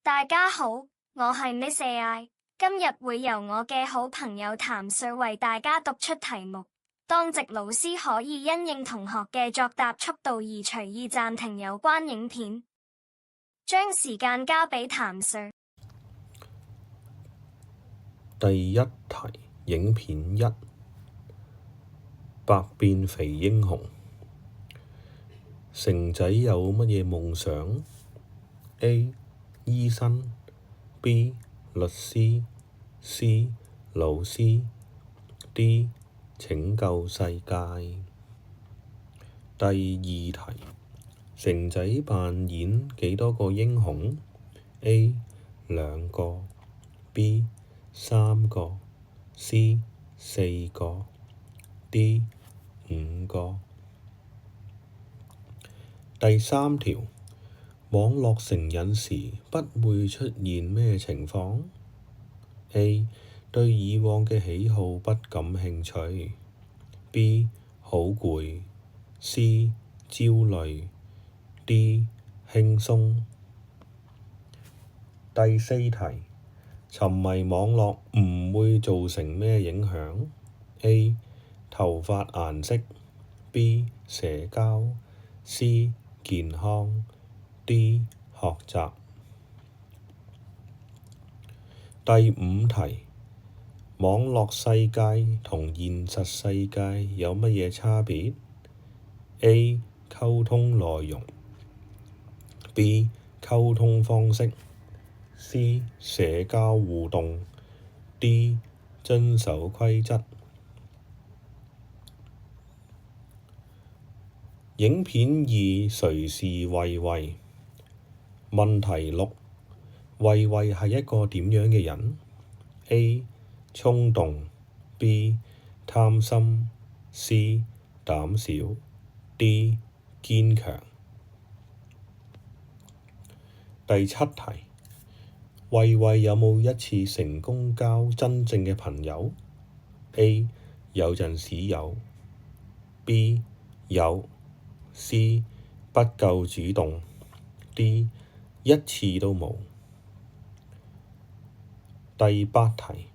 大家好，我係 Miss AI，今日會由我嘅好朋友譚瑞為大家讀出題目。當值老師可以因應同學嘅作答速度而隨意暫停有關影片。將時間交俾譚瑞。第一題，影片一，百變肥英雄。成仔有乜嘢夢想？A. 醫生 B. 律師 C. 老師 D. 拯救世界。第二題，成仔扮演幾多個英雄？A. 2個 B. 3個 C. 4個 D. 5個。第三條，網絡成癮時不會出現咩情況？A. 對以往嘅喜好不感興趣 B. 好攰 C. 焦慮 D. 輕鬆。第四題，沉迷網絡唔會造成咩影響？A. 頭髮顏色 B. 社交 C. 健康 D. 學習。第五題，網絡世界同現實世界有乜嘢差別？A. 溝通內容 B. 溝通方式 C. 社交互動 D. 遵守規則。影片二，誰是慧慧？問題六，慧慧係一個點樣嘅人？A. 衝動 B. 貪心 C. 膽小 D. 堅強。第七題，慧慧有冇一次成功交真正嘅朋友？A. 有陣時有 B. 有C. 不夠主動 D. 一次都冇。第八題，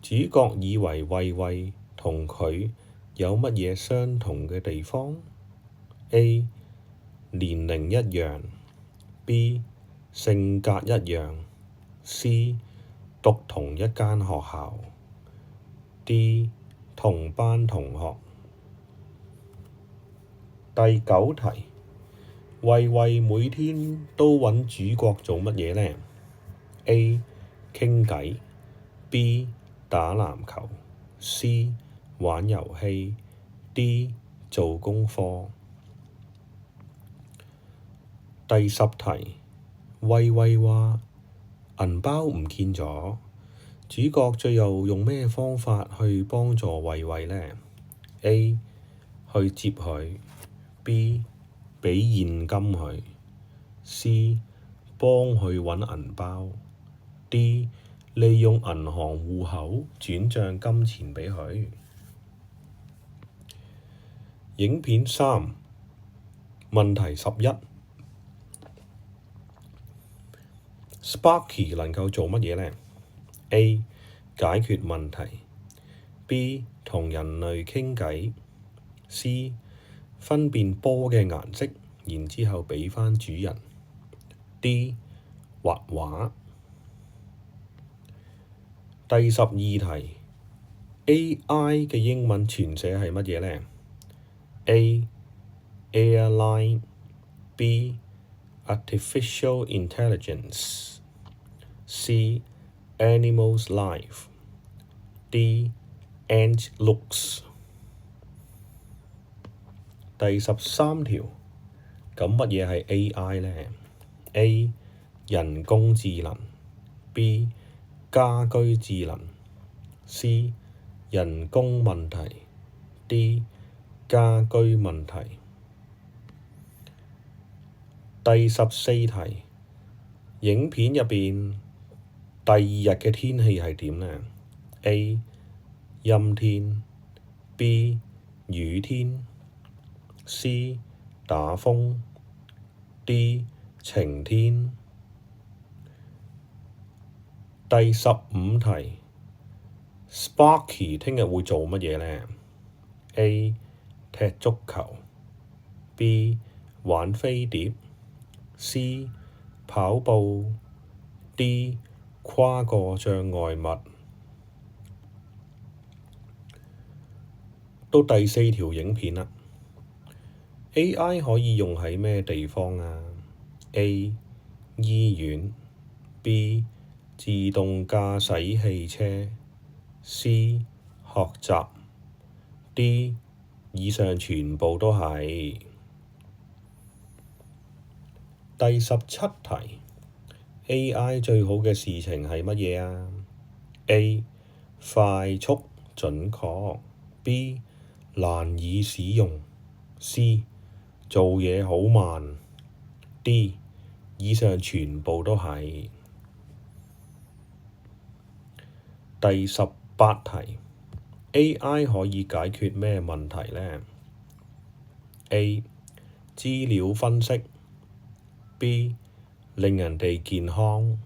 主角以為慧慧同佢有乜嘢相同嘅地方？A. 年齡一樣 B. 性格一樣 C. 讀同一間學校 D. 同班同學。第九題，慧慧每天都揾主角做乜嘢呢？A. 傾偈 B. 打籃球 C. 玩遊戲 D. 做功課。第十題，慧慧話銀包唔見咗，主角最後用咩方法去幫助慧慧呢？A. 去接佢 B. 畀現金佢 C. 幫佢揾銀包 D. 利用銀行戶口轉賬金錢畀佢。影片三，問題11 Sparky 能夠做乜嘢呢？A. 解決問題 B. 同人類傾偈 C. 分辨波嘅顏色，然之後畀返主人 D. 畫畫。第12題， AI 嘅英文全寫係乜嘢呢？A. Airline B. Artificial Intelligence C. Animal's Life D. Ant Looks。第13條，咁乜嘢係 AI 呢？ A. 人工智能 B. 家居智能 C. 人工問題 D. 家居問題。第14題，影片入邊第二日嘅天氣係點呢？ A. 陰天 B. 雨天 C. 打風 D. 晴天。第15題，Sparky 聽日會做乜嘢呢？ A. 踢足球 B. 玩飛碟 C. 跑步 D. 跨過障礙物。到第4條影片啦。AI 可以用喺咩地方啊？ A. 醫院 B. 自動駕駛汽車 C. 學習 D. 以上全部都係。第17題，AI 最好嘅事情係乜嘢啊？ A. 快速準確 B. 難以使用 C. 做嘢好慢 D. 以上全部都係。第18題，AI 可以解決咩問題呢？ A. 資料分析 B. 令人哋健康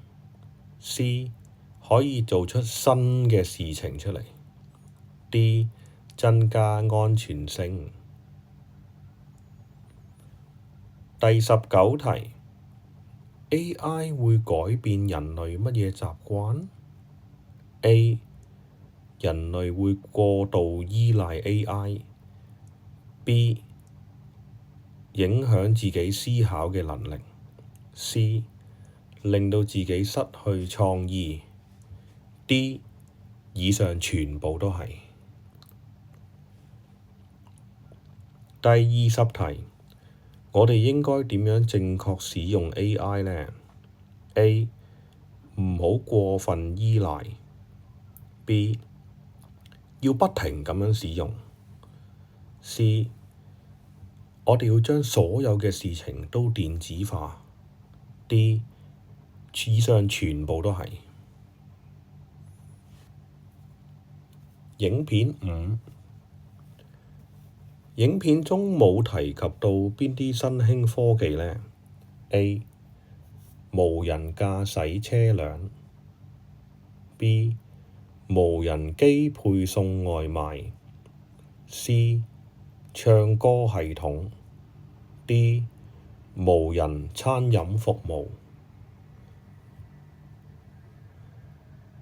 C. 可以做出新嘅事情出嚟 D. 增加安全性。第19題，AI 會改變人類乜嘢習慣？ A. 人類會過度依賴 AI B. 影響自己思考嘅能力 C. 令到自己失去創意 D. 以上全部都係。第20題，我哋應該點樣正確使用 AI 呢？ A. 唔好過分依賴 B. 要不停咁樣使用 C. 我哋要將所有嘅事情都電子化 D. 以上全部都係。影片5，影片中冇提及到邊啲新興科技呢？ A. 無人駕駛車輛 B. 無人機配送外賣 C. 唱歌系統 D. 無人餐飲服務。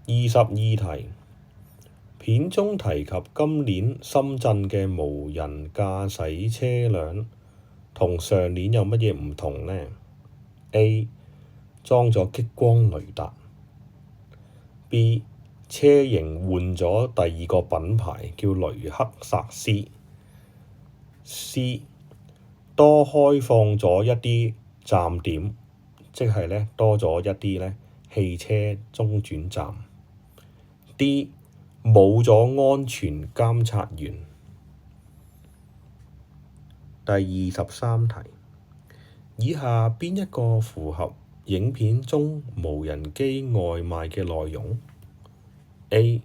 22題，片中提及今年深圳嘅無人駕駛車輛同上年有乜嘢唔同呢？ A. 裝咗激光雷達 B. 車型換咗第二個品牌叫雷克薩斯 C. 多開放咗一啲站點，即係呢多咗一啲呢汽車中轉站。D. 冇咗安全監察員。第23題，以下邊一個符合影片中無人機外賣嘅內容？ A.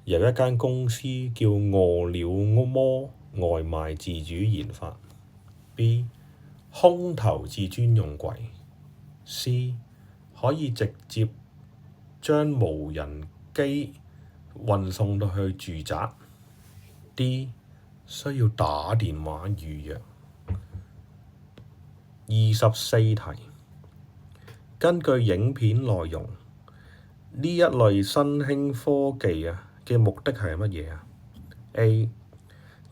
由一間公司叫餓了麼外賣自主研發 B. 空投至專用櫃 C. 可以直接將無人機運送到去住宅 D. 需要打電話預約。24題，根據影片內容，呢一類新興科技嘅目的係乜嘢啊？ A.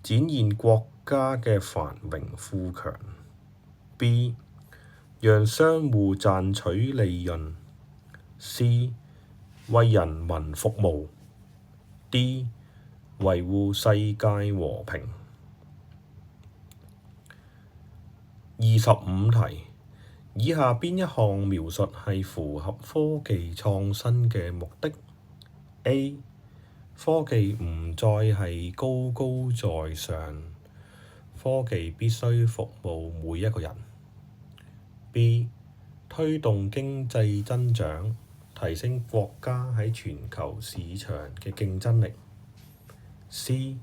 展現國家嘅繁榮富強 B. 讓商戶賺取利潤 C. 為人民服務 D. 維護世界和平。25題，以下邊一項描述係符合科技創新嘅目的？ A. 科技唔再係高高在上，科技必須服務每一個人。B. 推動經濟增長，提升國家喺全球市場嘅競爭力。C.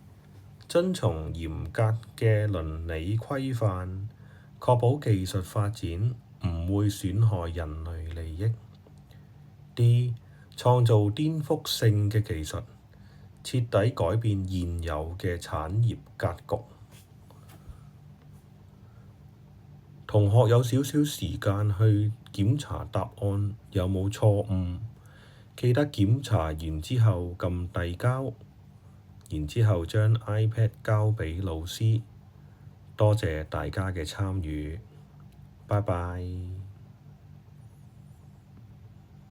遵從嚴格嘅倫理規範，確保技術發展唔會損害人類利益。D. 創造顛覆性嘅技術，徹底改變現有嘅產業格局。同學有少少時間去檢查答案有冇錯誤，記得檢查完之後撳遞交，然之後將 iPad 交畀老師。多謝大家嘅參與，拜拜。